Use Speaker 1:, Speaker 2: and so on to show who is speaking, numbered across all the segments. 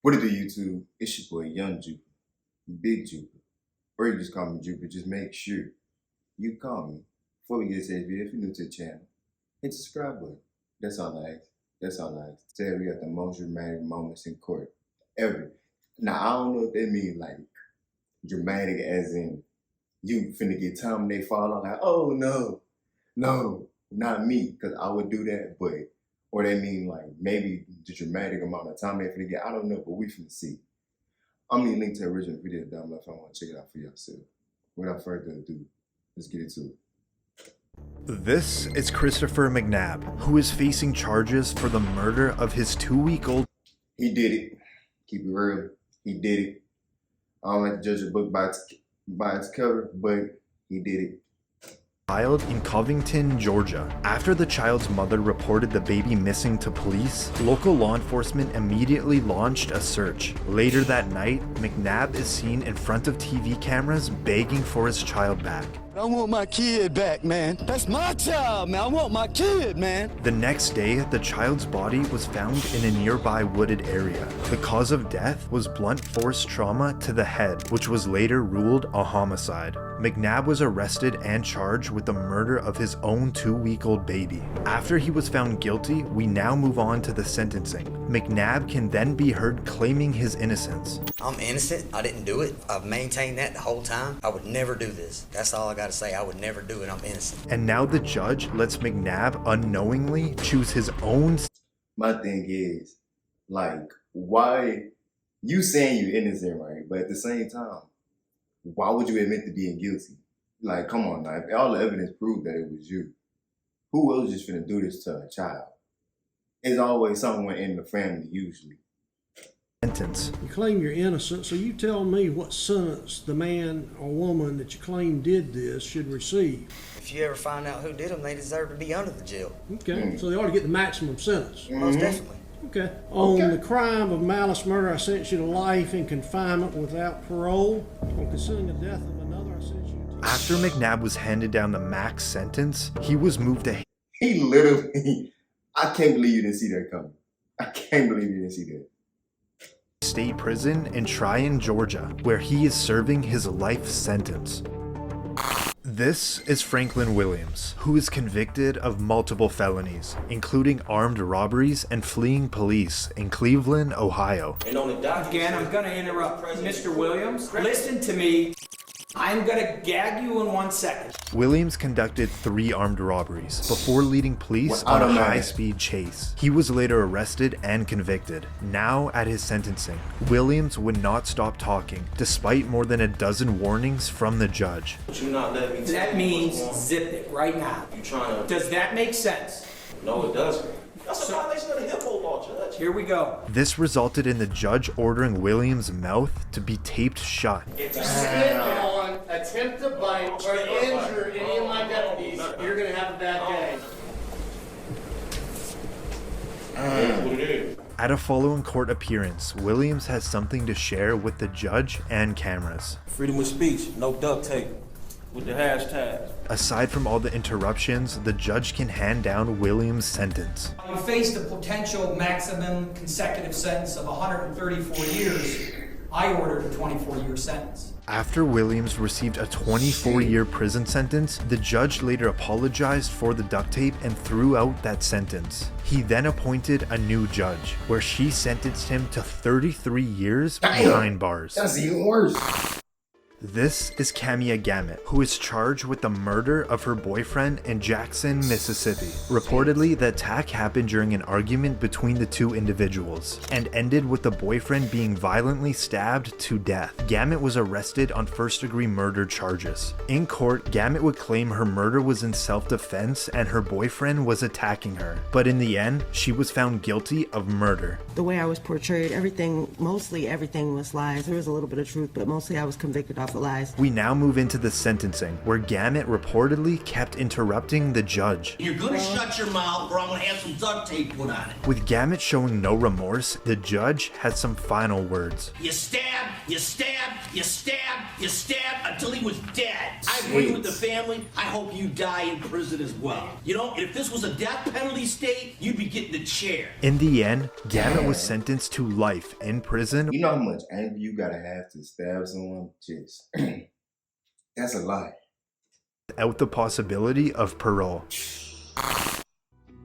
Speaker 1: What it do, YouTube? It's your boy Young Jupiter, Big Jupiter, or you just call me Jupiter. Just make sure you call me. Before we get to this video, if you're new to the channel, hit the subscribe button. That's all I ask. That's all I ask. Today we got the most dramatic moments in court ever. Now I don't know if that means like dramatic as in you finna get time and they fall out like, oh no, not me, because I would do that, but or they mean like maybe the dramatic amount of time they finna get. I don't know, but we finna see. I'm gonna link to the original video down below if I want to check it out for yourself. Without further ado, let's get into it.
Speaker 2: This is Christopher McNabb, who is facing charges for the murder of his 2-week-old.
Speaker 1: He did it. Keep it real. He did it. I don't like to judge a book by its cover, but he did it.
Speaker 2: Child in Covington, Georgia. After the child's mother reported the baby missing to police, local law enforcement immediately launched a search. Later that night, McNabb is seen in front of TV cameras begging for his child back.
Speaker 3: I want my kid back, man. That's my child, man. I want my kid, man.
Speaker 2: The next day, the child's body was found in a nearby wooded area. The cause of death was blunt force trauma to the head, which was later ruled a homicide. McNabb was arrested and charged with the murder of his own 2-week-old baby. After he was found guilty, we now move on to the sentencing. McNabb can then be heard claiming his innocence.
Speaker 4: I'm innocent. I didn't do it. I've maintained that the whole time. I would never do this. That's all I got to say. I would never do it. I'm innocent.
Speaker 2: And now the judge lets McNabb unknowingly choose his own.
Speaker 1: My thing is, like, why you saying you're innocent, right? But at the same time, why would you admit to being guilty? Like, come on now. If all the evidence proved that it was you, who else is finna do this to a child? It's always someone in the family, usually.
Speaker 2: Sentence.
Speaker 5: You claim you're innocent, so you tell me what sentence the man or woman that you claim did this should receive.
Speaker 4: If you ever find out who did them, they deserve to be under the jail.
Speaker 5: Okay, so they ought to get the maximum sentence.
Speaker 4: Most definitely.
Speaker 5: Okay. On the crime of malice murder, I sentence you to life in confinement without parole. On considering the death of another, I sentence you to...
Speaker 2: After McNabb was handed down the max sentence, he was moved to
Speaker 1: He literally, I can't believe you didn't see that coming. I can't believe you didn't see that.
Speaker 2: State Prison in Tryon, Georgia, where he is serving his life sentence. This is Franklin Williams, who is convicted of multiple felonies, including armed robberies and fleeing police in Cleveland, Ohio.
Speaker 6: Again, I'm going to interrupt. Mr. Williams, listen to me. I'm going to gag you in 1 second.
Speaker 2: Williams conducted 3 armed robberies before leading police on a high-speed chase. He was later arrested and convicted. Now, at his sentencing, Williams would not stop talking, despite more than a dozen warnings from the judge.
Speaker 6: That means zip it right now. Does that make sense?
Speaker 7: No, it doesn't. That's a violation of the HIPPO law, Judge.
Speaker 6: Here we go.
Speaker 2: This resulted in the judge ordering Williams' mouth to be taped shut.
Speaker 8: If you spit on, attempt to bite, or injure any of my deputies, you're going to have a bad day.
Speaker 7: That's what it is.
Speaker 2: At a following court appearance, Williams has something to share with the judge and cameras.
Speaker 9: Freedom of speech, no duct tape, with the hashtag.
Speaker 2: Aside from all the interruptions, the judge can hand down Williams' sentence.
Speaker 6: You faced a potential maximum consecutive sentence of 134 years. I ordered a 24-year sentence.
Speaker 2: After Williams received a 24-year prison sentence, the judge later apologized for the duct tape and threw out that sentence. He then appointed a new judge, where she sentenced him to 33 years behind bars.
Speaker 1: That's even worse.
Speaker 2: This is Camia Gamet, who is charged with the murder of her boyfriend in Jackson, Mississippi. Reportedly, the attack happened during an argument between the two individuals and ended with the boyfriend being violently stabbed to death. Gamet was arrested on first-degree murder charges. In court, Gamet would claim her murder was in self-defense and her boyfriend was attacking her. But in the end, she was found guilty of murder.
Speaker 10: The way I was portrayed, mostly everything was lies. There was a little bit of truth, but mostly I was convicted of fossilized.
Speaker 2: We now move into the sentencing, where Gamut reportedly kept interrupting the judge.
Speaker 11: You're gonna shut your mouth or I'm gonna have some duct tape put on it.
Speaker 2: With Gamut showing no remorse, the judge had some final words.
Speaker 11: You stabbed, you stabbed, you stabbed, you stabbed until he was dead. I agree with the family. I hope you die in prison as well. You know, if this was a death penalty state, you'd be getting the chair.
Speaker 2: In the end, Gamut was sentenced to life in prison.
Speaker 1: You know how much anger you gotta have to stab someone? Just, that's a lie.
Speaker 2: Without the possibility of parole.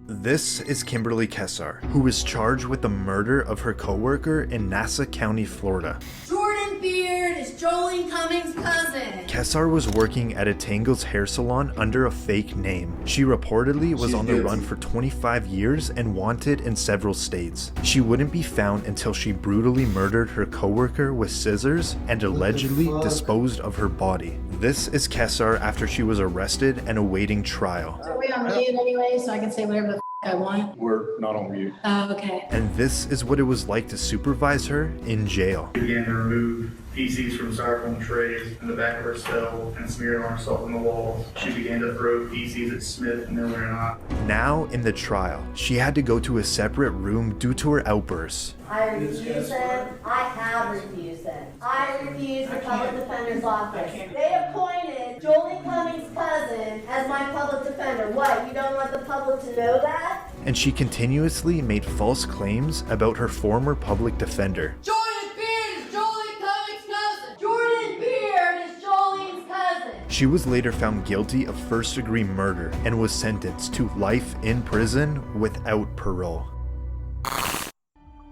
Speaker 2: This is Kimberly Kessar, who was charged with the murder of her coworker in Nassau County, Florida.
Speaker 12: Jordan Beard is Jolene Cummings' cousin.
Speaker 2: Kessar was working at a Tangles hair salon under a fake name. She reportedly was on the run for 25 years and wanted in several states. She wouldn't be found until she brutally murdered her coworker with scissors and allegedly disposed of her body. This is Kessar after she was arrested and awaiting trial.
Speaker 12: Are we on mute anyway, so I can say whatever the I want?
Speaker 13: We're not on mute.
Speaker 12: Oh, okay.
Speaker 2: And this is what it was like to supervise her in jail.
Speaker 13: We began to remove feces from styrofoam trays in the back of her cell and smear it on herself on the walls. She began to throw feces at Smith, Miller, and I.
Speaker 2: Now, in the trial, she had to go to a separate room due to her outbursts.
Speaker 12: I refuse them. I have refused them. I refuse the public defender's office. They appointed Jolene Cummings' cousin as my public defender. What, you don't want the public to know that?
Speaker 2: And she continuously made false claims about her former public defender.
Speaker 12: Jordan Beard is Jolene Cummings' cousin. Jordan Beard is Jolene's cousin.
Speaker 2: She was later found guilty of first-degree murder and was sentenced to life in prison without parole.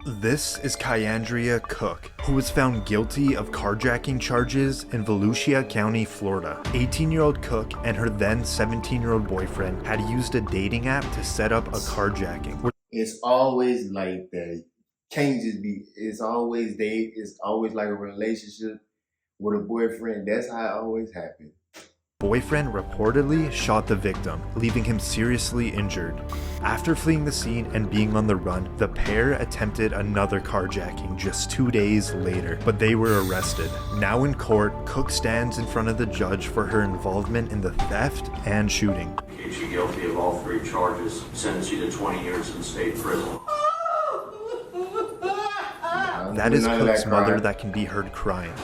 Speaker 2: This is Kyandria Cook, who was found guilty of carjacking charges in Volusia County, Florida. 18-year-old Cook and her then 17-year-old boyfriend had used a dating app to set up a carjacking.
Speaker 1: It's always like that. Can't just be, it's always like a relationship with a boyfriend. That's how it always happens.
Speaker 2: Boyfriend reportedly shot the victim, leaving him seriously injured. After fleeing the scene and being on the run, the pair attempted another carjacking just 2 days later, but they were arrested. Now in court, Cook stands in front of the judge for her involvement in the theft and shooting.
Speaker 14: Keeps you guilty of all 3 charges, sentence you to 20 years in state prison.
Speaker 2: That is Cook's mother that can be heard crying.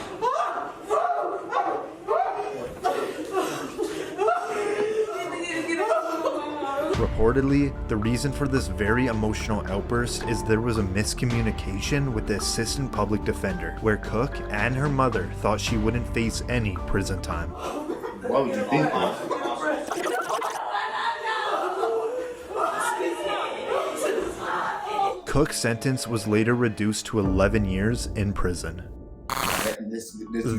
Speaker 2: Reportedly, the reason for this very emotional outburst is there was a miscommunication with the assistant public defender, where Cook and her mother thought she wouldn't face any prison time.
Speaker 1: Why would you think that?
Speaker 2: Cook's sentence was later reduced to 11 years in prison.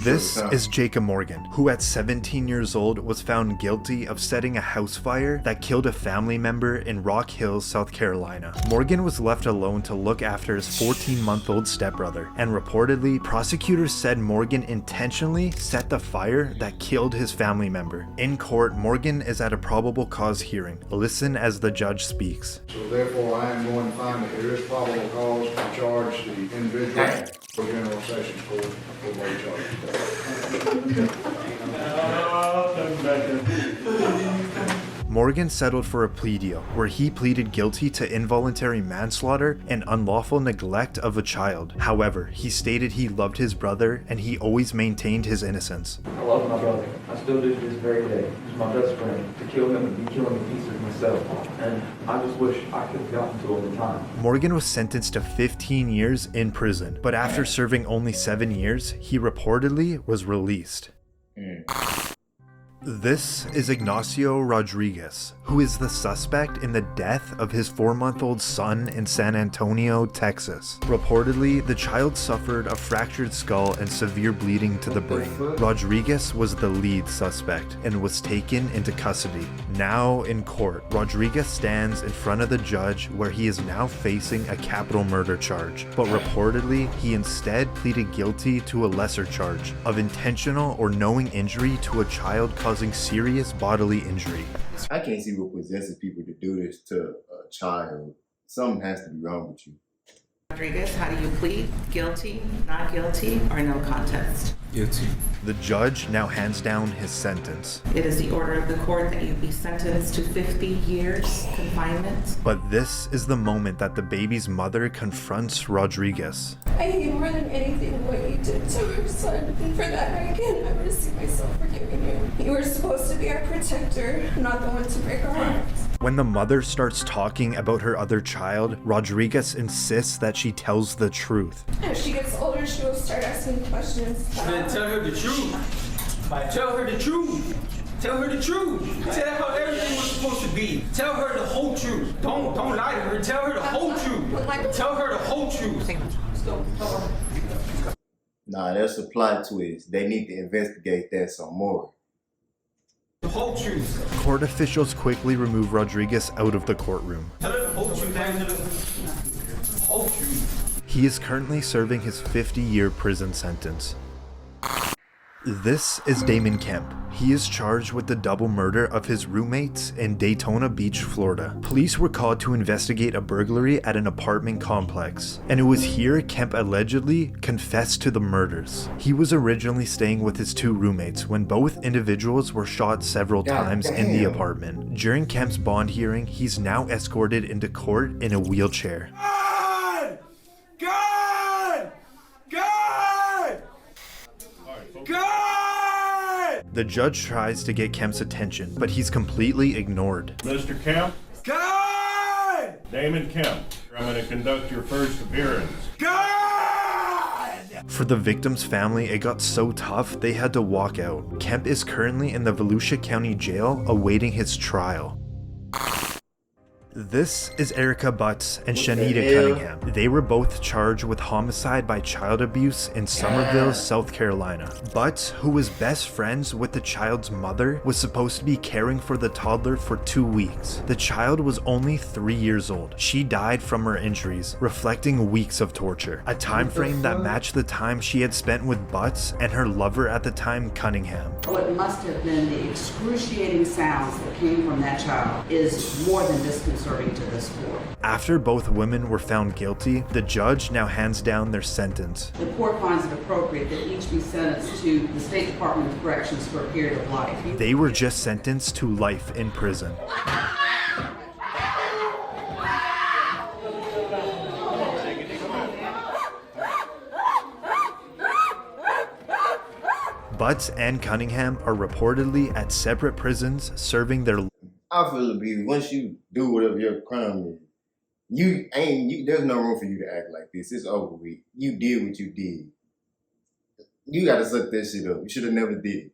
Speaker 2: This is Jacob Morgan, who at 17 years old was found guilty of setting a house fire that killed a family member in Rock Hills, South Carolina. Morgan was left alone to look after his 14-month-old stepbrother, and reportedly, prosecutors said Morgan intentionally set the fire that killed his family member. In court, Morgan is at a probable cause hearing. Listen as the judge speaks.
Speaker 15: So therefore, I am going to find that there is probable cause to charge the individual for General Sessions Court for both charges.
Speaker 2: Morgan settled for a plea deal where he pleaded guilty to involuntary manslaughter and unlawful neglect of a child. However, he stated he loved his brother and he always maintained his innocence.
Speaker 16: I love my brother. I still do to this very day. He's my best friend. To kill him would be killing the pieces myself. And I just wish I could have gotten to him in time.
Speaker 2: Morgan was sentenced to 15 years in prison, but after serving only 7 years, he reportedly was released. This is Ignacio Rodriguez, who is the suspect in the death of his 4-month-old son in San Antonio, Texas. Reportedly, the child suffered a fractured skull and severe bleeding to the brain. Rodriguez was the lead suspect and was taken into custody. Now in court, Rodriguez stands in front of the judge where he is now facing a capital murder charge, but reportedly, he instead pleaded guilty to a lesser charge of intentional or knowing injury to a child causing serious bodily injury.
Speaker 1: I can't see what possesses people to do this to a child. Something has to be wrong with you.
Speaker 10: Rodriguez, how do you plead? Guilty, not guilty, or no contest? Guilty.
Speaker 2: The judge now hands down his sentence.
Speaker 17: It is the order of the court that you be sentenced to 50 years confinement.
Speaker 2: But this is the moment that the baby's mother confronts Rodriguez.
Speaker 18: I hate more than anything what you did to our son, and for that I can never see myself forgiving you. You were supposed to be our protector, not the one to break our hearts.
Speaker 2: When the mother starts talking about her other child, Rodriguez insists that she tells the truth.
Speaker 18: As she gets older, she will start asking questions.
Speaker 9: Man, tell her the truth. Tell her the truth. Tell her the truth. Tell her how everything was supposed to be. Tell her the whole truth. Don't lie to her. Tell her the whole truth. Tell her the whole truth. Let's go.
Speaker 1: Nah, that's a plot twist. They need to investigate that some more.
Speaker 9: The whole truth.
Speaker 2: Court officials quickly remove Rodriguez out of the courtroom.
Speaker 9: Tell her the whole truth. The whole truth.
Speaker 2: He is currently serving his 50-year prison sentence. This is Damon Kemp. He is charged with the double murder of his roommates in Daytona Beach, Florida. Police were called to investigate a burglary at an apartment complex, and it was here Kemp allegedly confessed to the murders. He was originally staying with his two roommates when both individuals were shot several times in the apartment. During Kemp's bond hearing, he's now escorted into court in a wheelchair. The judge tries to get Kemp's attention, but he's completely ignored.
Speaker 19: Mr. Kemp? God! Damon Kemp, I'm going to conduct your first appearance.
Speaker 2: God! For the victim's family, it got so tough they had to walk out. Kemp is currently in the Volusia County Jail awaiting his trial. This is Erica Butts and Shanita Cunningham. They were both charged with homicide by child abuse in Somerville, South Carolina. Butts, who was best friends with the child's mother, was supposed to be caring for the toddler for 2 weeks. The child was only 3 years old. She died from her injuries, reflecting weeks of torture, a time frame that matched the time she had spent with Butts and her lover at the time, Cunningham.
Speaker 20: What must have been the excruciating sounds that came from that child is more than disconcerting to this court.
Speaker 2: After both women were found guilty, the judge now hands down their sentence.
Speaker 20: The court finds it appropriate that each be sentenced to the State Department of Corrections for a period of life.
Speaker 2: They were just sentenced to life in prison. Butts and Cunningham are reportedly at separate prisons serving their...
Speaker 1: I feel abused. Once you do whatever your crime is, there's no room for you to act like this. It's over with. You did what you did. You gotta suck that shit up. You should have never did it.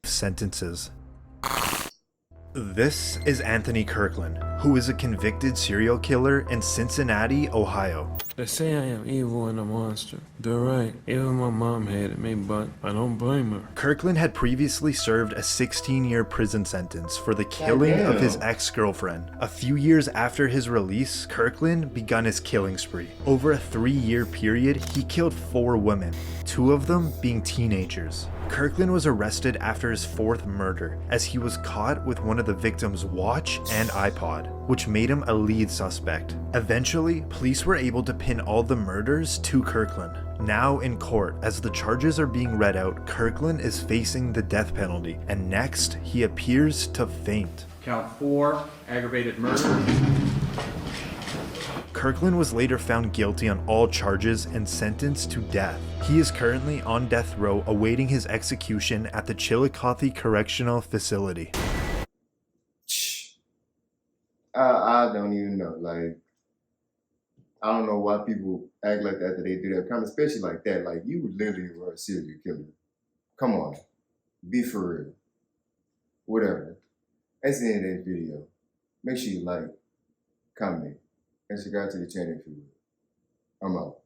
Speaker 2: Sentences. This is Anthony Kirkland, who is a convicted serial killer in Cincinnati, Ohio.
Speaker 10: They say I am evil and a monster. They're right. Even my mom hated me, but I don't blame her.
Speaker 2: Kirkland had previously served a 16-year prison sentence for the killing of his ex-girlfriend. A few years after his release, Kirkland begun his killing spree. Over a 3-year period, he killed 4 women, 2 of them being teenagers. Kirkland was arrested after his 4th murder, as he was caught with one of the victim's watch and iPod, which made him a lead suspect. Eventually, police were able to pin all the murders to Kirkland. Now in court, as the charges are being read out, Kirkland is facing the death penalty, and next, he appears to faint.
Speaker 21: Count 4, aggravated murder.
Speaker 2: Kirkland was later found guilty on all charges and sentenced to death. He is currently on death row awaiting his execution at the Chillicothe Correctional Facility.
Speaker 1: I don't even know. Like, I don't know why people act like that they do that kind of, especially like that. Like, you literally were a serial killer. Come on. Be for real. Whatever. That's the end of this video. Make sure you like, comment, and subscribe to the channel if you will. I'm out.